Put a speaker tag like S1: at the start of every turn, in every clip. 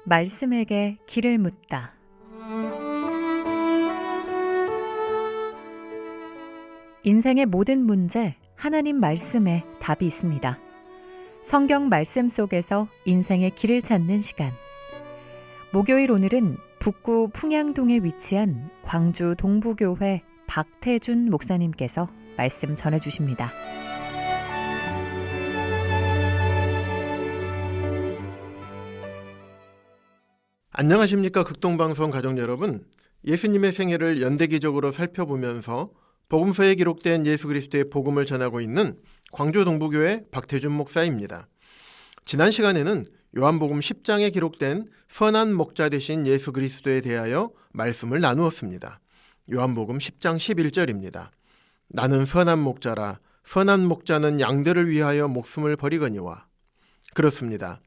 S1: 말씀에게 길을 묻다. 인생의 모든 문제, 하나님 말씀에 답이 있습니다. 성경 말씀 속에서 인생의 길을 찾는 시간. 목요일 오늘은 북구 풍양동에 위치한 광주 동부교회 박태준 목사님께서 말씀 전해주십니다.
S2: 안녕하십니까, 극동방송 가족 여러분. 예수님의 생애를 연대기적으로 살펴보면서 복음서에 기록된 예수 그리스도의 복음을 전하고 있는 광주 동부교회 박태준 목사입니다. 지난 시간에는 요한복음 10장에 기록된 선한 목자 되신 예수 그리스도에 대하여 말씀을 나누었습니다. 요한복음 10장 11절입니다. 나는 선한 목자라. 선한 목자는 양들을 위하여 목숨을 버리거니와. 그렇습니다.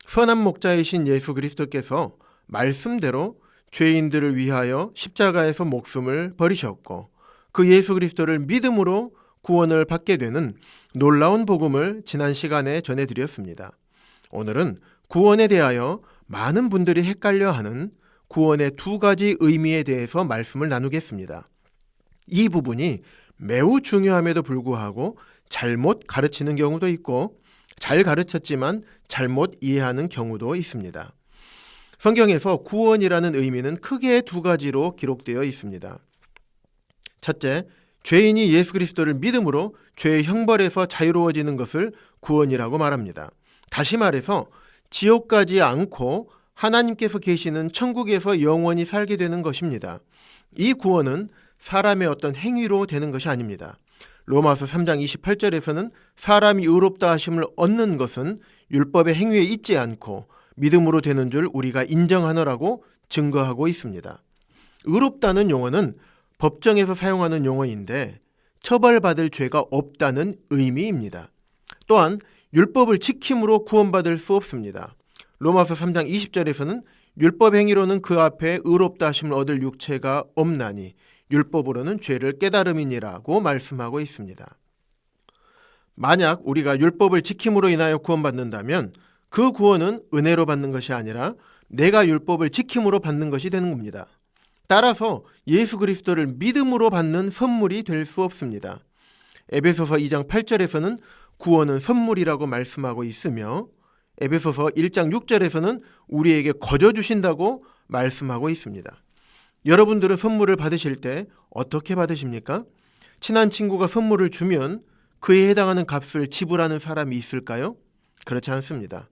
S2: 선한 목자이신 예수 그리스도께서 말씀대로 죄인들을 위하여 십자가에서 목숨을 버리셨고, 그 예수 그리스도를 믿음으로 구원을 받게 되는 놀라운 복음을 지난 시간에 전해드렸습니다. 오늘은 구원에 대하여 많은 분들이 헷갈려하는 구원의 두 가지 의미에 대해서 말씀을 나누겠습니다. 이 부분이 매우 중요함에도 불구하고 잘못 가르치는 경우도 있고, 잘 가르쳤지만 잘못 이해하는 경우도 있습니다. 성경에서 구원이라는 의미는 크게 두 가지로 기록되어 있습니다. 첫째, 죄인이 예수 그리스도를 믿음으로 죄의 형벌에서 자유로워지는 것을 구원이라고 말합니다. 다시 말해서 지옥 가지 않고 하나님께서 계시는 천국에서 영원히 살게 되는 것입니다. 이 구원은 사람의 어떤 행위로 되는 것이 아닙니다. 로마서 3장 28절에서는 사람이 의롭다 하심을 얻는 것은 율법의 행위에 있지 않고 믿음으로 되는 줄 우리가 인정하노라고 증거하고 있습니다. 의롭다는 용어는 법정에서 사용하는 용어인데 처벌받을 죄가 없다는 의미입니다. 또한 율법을 지킴으로 구원받을 수 없습니다. 로마서 3장 20절에서는 율법 행위로는 그 앞에 의롭다 하심을 얻을 육체가 없나니 율법으로는 죄를 깨달음이니라고 말씀하고 있습니다. 만약 우리가 율법을 지킴으로 인하여 구원받는다면 그 구원은 은혜로 받는 것이 아니라 내가 율법을 지킴으로 받는 것이 되는 겁니다. 따라서 예수 그리스도를 믿음으로 받는 선물이 될 수 없습니다. 에베소서 2장 8절에서는 구원은 선물이라고 말씀하고 있으며 에베소서 1장 6절에서는 우리에게 거저 주신다고 말씀하고 있습니다. 여러분들은 선물을 받으실 때 어떻게 받으십니까? 친한 친구가 선물을 주면 그에 해당하는 값을 지불하는 사람이 있을까요? 그렇지 않습니다.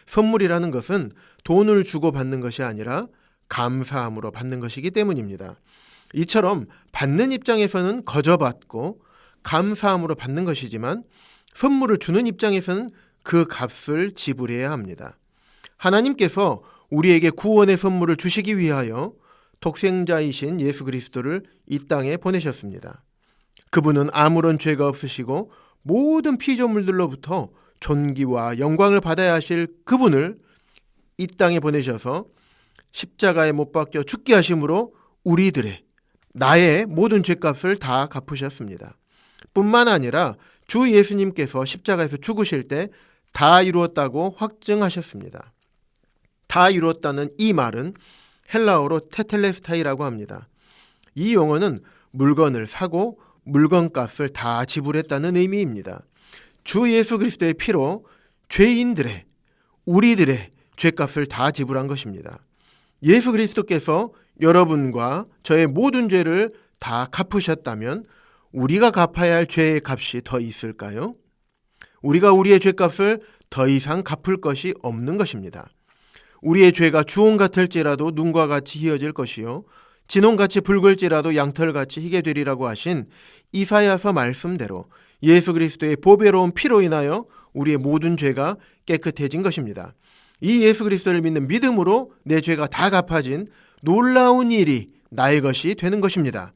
S2: 선물이라는 것은 돈을 주고 받는 것이 아니라 감사함으로 받는 것이기 때문입니다. 이처럼 받는 입장에서는 거저 받고 감사함으로 받는 것이지만 선물을 주는 입장에서는 그 값을 지불해야 합니다. 하나님께서 우리에게 구원의 선물을 주시기 위하여 독생자이신 예수 그리스도를 이 땅에 보내셨습니다. 그분은 아무런 죄가 없으시고 모든 피조물들로부터 존귀와 영광을 받아야 하실 그분을 이 땅에 보내셔서 십자가에 못 박혀 죽게 하심으로 우리들의 나의 모든 죄값을 다 갚으셨습니다. 뿐만 아니라 주 예수님께서 십자가에서 죽으실 때 다 이루었다고 확증하셨습니다. 다 이루었다는 이 말은 헬라어로 테텔레스타이라고 합니다. 이 용어는 물건을 사고 물건값을 다 지불했다는 의미입니다. 주 예수 그리스도의 피로 죄인들의, 우리들의 죄값을 다 지불한 것입니다. 예수 그리스도께서 여러분과 저의 모든 죄를 다 갚으셨다면 우리가 갚아야 할 죄의 값이 더 있을까요? 우리가 우리의 죄값을 더 이상 갚을 것이 없는 것입니다. 우리의 죄가 주홍 같을지라도 눈과 같이 희어질 것이요 진홍같이 붉을지라도 양털같이 희게 되리라고 하신 이사야서 말씀대로 예수 그리스도의 보배로운 피로 인하여 우리의 모든 죄가 깨끗해진 것입니다. 이 예수 그리스도를 믿는 믿음으로 내 죄가 다 갚아진 놀라운 일이 나의 것이 되는 것입니다.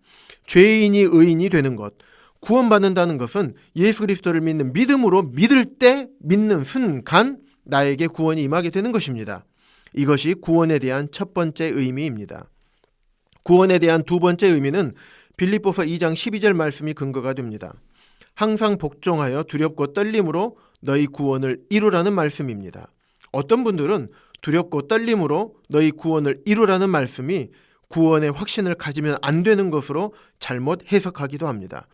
S2: 죄인이 의인이 되는 것, 구원받는다는 것은 예수 그리스도를 믿는 믿음으로 믿을 때 믿는 순간 나에게 구원이 임하게 되는 것입니다. 이것이 구원에 대한 첫 번째 의미입니다. 구원에 대한 두 번째 의미는 빌립보서 2장 12절 말씀이 근거가 됩니다. 항상 복종하여 두렵고 떨림으로 너희 구원을 이루라는 말씀입니다. 어떤 분들은 두렵고 떨림으로 너희 구원을 이루라는 말씀이 구원의 확신을 가지면 안 되는 것으로 잘못 해석하기도 합니다.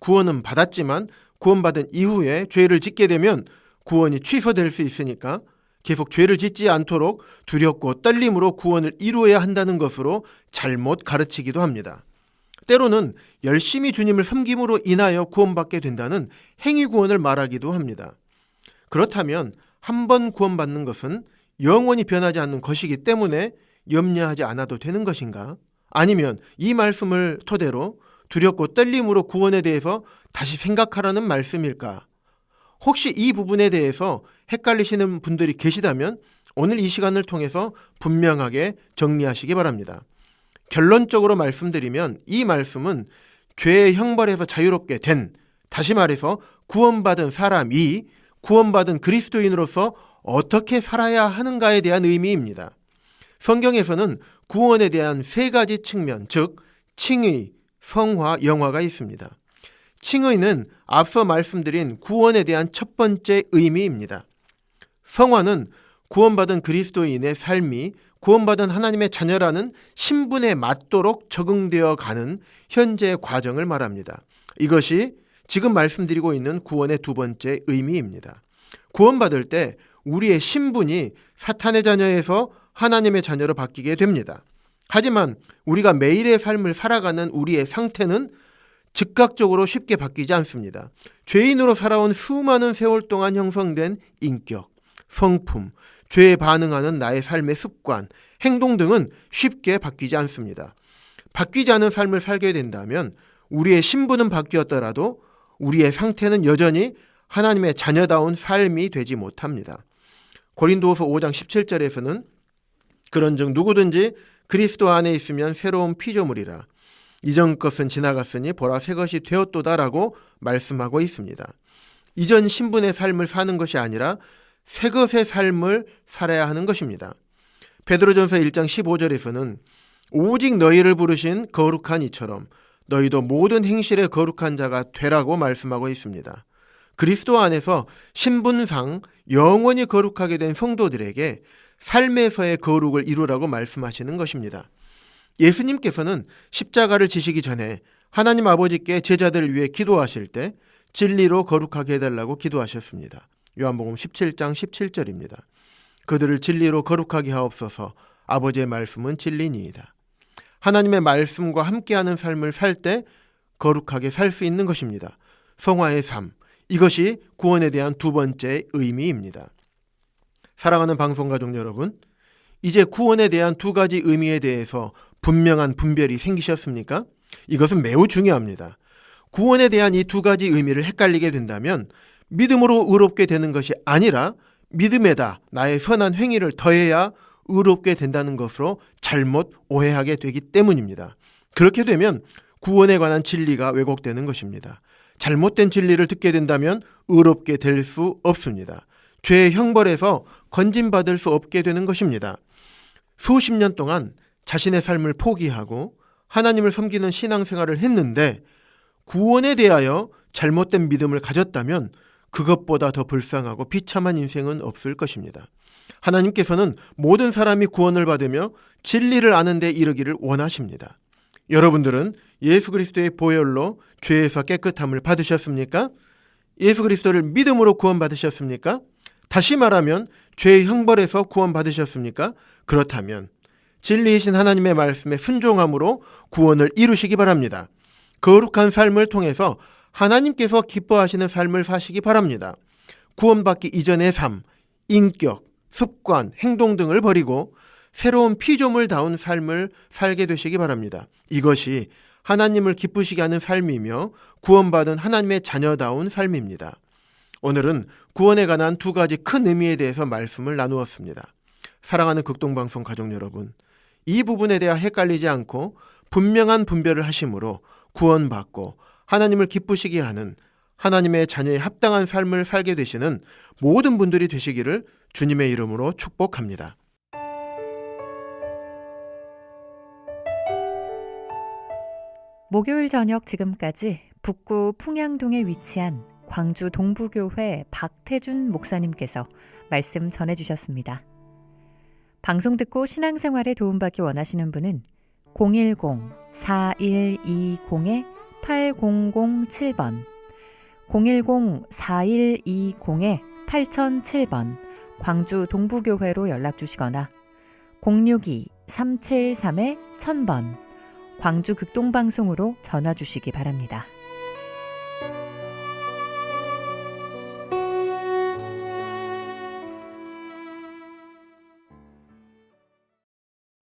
S2: 구원은 받았지만 구원받은 이후에 죄를 짓게 되면 구원이 취소될 수 있으니까 계속 죄를 짓지 않도록 두렵고 떨림으로 구원을 이루어야 한다는 것으로 잘못 가르치기도 합니다. 때로는 열심히 주님을 섬김으로 인하여 구원받게 된다는 행위 구원을 말하기도 합니다. 그렇다면 한 번 구원받는 것은 영원히 변하지 않는 것이기 때문에 염려하지 않아도 되는 것인가? 아니면 이 말씀을 토대로 두렵고 떨림으로 구원에 대해서 다시 생각하라는 말씀일까? 혹시 이 부분에 대해서 헷갈리시는 분들이 계시다면 오늘 이 시간을 통해서 분명하게 정리하시기 바랍니다. 결론적으로 말씀드리면 이 말씀은 죄의 형벌에서 자유롭게 된, 다시 말해서 구원받은 사람이 구원받은 그리스도인으로서 어떻게 살아야 하는가에 대한 의미입니다. 성경에서는 구원에 대한 세 가지 측면, 즉 칭의, 성화, 영화가 있습니다. 칭의는 앞서 말씀드린 구원에 대한 첫 번째 의미입니다. 성화는 구원받은 그리스도인의 삶이 구원받은 하나님의 자녀라는 신분에 맞도록 적응되어 가는 현재의 과정을 말합니다. 이것이 지금 말씀드리고 있는 구원의 두 번째 의미입니다. 구원받을 때 우리의 신분이 사탄의 자녀에서 하나님의 자녀로 바뀌게 됩니다. 하지만 우리가 매일의 삶을 살아가는 우리의 상태는 즉각적으로 쉽게 바뀌지 않습니다. 죄인으로 살아온 수많은 세월 동안 형성된 인격, 성품, 죄에 반응하는 나의 삶의 습관, 행동 등은 쉽게 바뀌지 않습니다. 바뀌지 않은 삶을 살게 된다면 우리의 신분은 바뀌었더라도 우리의 상태는 여전히 하나님의 자녀다운 삶이 되지 못합니다. 고린도후서 5장 17절에서는 그런즉 누구든지 그리스도 안에 있으면 새로운 피조물이라 이전 것은 지나갔으니 보라 새 것이 되었도다라고 말씀하고 있습니다. 이전 신분의 삶을 사는 것이 아니라 새 것의 삶을 살아야 하는 것입니다. 베드로전서 1장 15절에서는 오직 너희를 부르신 거룩한 이처럼 너희도 모든 행실에 거룩한 자가 되라고 말씀하고 있습니다. 그리스도 안에서 신분상 영원히 거룩하게 된 성도들에게 삶에서의 거룩을 이루라고 말씀하시는 것입니다. 예수님께서는 십자가를 지시기 전에 하나님 아버지께 제자들을 위해 기도하실 때 진리로 거룩하게 해달라고 기도하셨습니다. 요한복음 17장 17절입니다. 그들을 진리로 거룩하게 하옵소서. 아버지의 말씀은 진리니이다. 하나님의 말씀과 함께하는 삶을 살 때 거룩하게 살 수 있는 것입니다. 성화의 삶, 이것이 구원에 대한 두 번째 의미입니다. 사랑하는 방송가족 여러분, 이제 구원에 대한 두 가지 의미에 대해서 분명한 분별이 생기셨습니까? 이것은 매우 중요합니다. 구원에 대한 이 두 가지 의미를 헷갈리게 된다면 믿음으로 의롭게 되는 것이 아니라 믿음에다 나의 선한 행위를 더해야 의롭게 된다는 것으로 잘못 오해하게 되기 때문입니다. 그렇게 되면 구원에 관한 진리가 왜곡되는 것입니다. 잘못된 진리를 듣게 된다면 의롭게 될 수 없습니다. 죄의 형벌에서 건진받을 수 없게 되는 것입니다. 수십 년 동안 자신의 삶을 포기하고 하나님을 섬기는 신앙생활을 했는데 구원에 대하여 잘못된 믿음을 가졌다면 그것보다 더 불쌍하고 비참한 인생은 없을 것입니다. 하나님께서는 모든 사람이 구원을 받으며 진리를 아는 데 이르기를 원하십니다. 여러분들은 예수 그리스도의 보혈로 죄에서 깨끗함을 받으셨습니까? 예수 그리스도를 믿음으로 구원받으셨습니까? 다시 말하면 죄의 형벌에서 구원받으셨습니까? 그렇다면 진리이신 하나님의 말씀에 순종함으로 구원을 이루시기 바랍니다. 거룩한 삶을 통해서 하나님께서 기뻐하시는 삶을 사시기 바랍니다. 구원받기 이전의 삶, 인격, 습관, 행동 등을 버리고 새로운 피조물다운 삶을 살게 되시기 바랍니다. 이것이 하나님을 기쁘시게 하는 삶이며 구원받은 하나님의 자녀다운 삶입니다. 오늘은 구원에 관한 두 가지 큰 의미에 대해서 말씀을 나누었습니다. 사랑하는 극동방송 가족 여러분, 이 부분에 대해 헷갈리지 않고 분명한 분별을 하심으로 구원받고 하나님을 기쁘시게 하는 하나님의 자녀에 합당한 삶을 살게 되시는 모든 분들이 되시기를 주님의 이름으로 축복합니다.
S1: 목요일 저녁 지금까지 북구 풍양동에 위치한 광주 동부교회 박태준 목사님께서 말씀 전해주셨습니다. 방송 듣고 신앙생활에 도움받기 원하시는 분은 010-4120-8007번, 010-4120-8007번 광주 동부교회로 연락주시거나 062-373-1000번 광주 극동방송으로 전화주시기 바랍니다.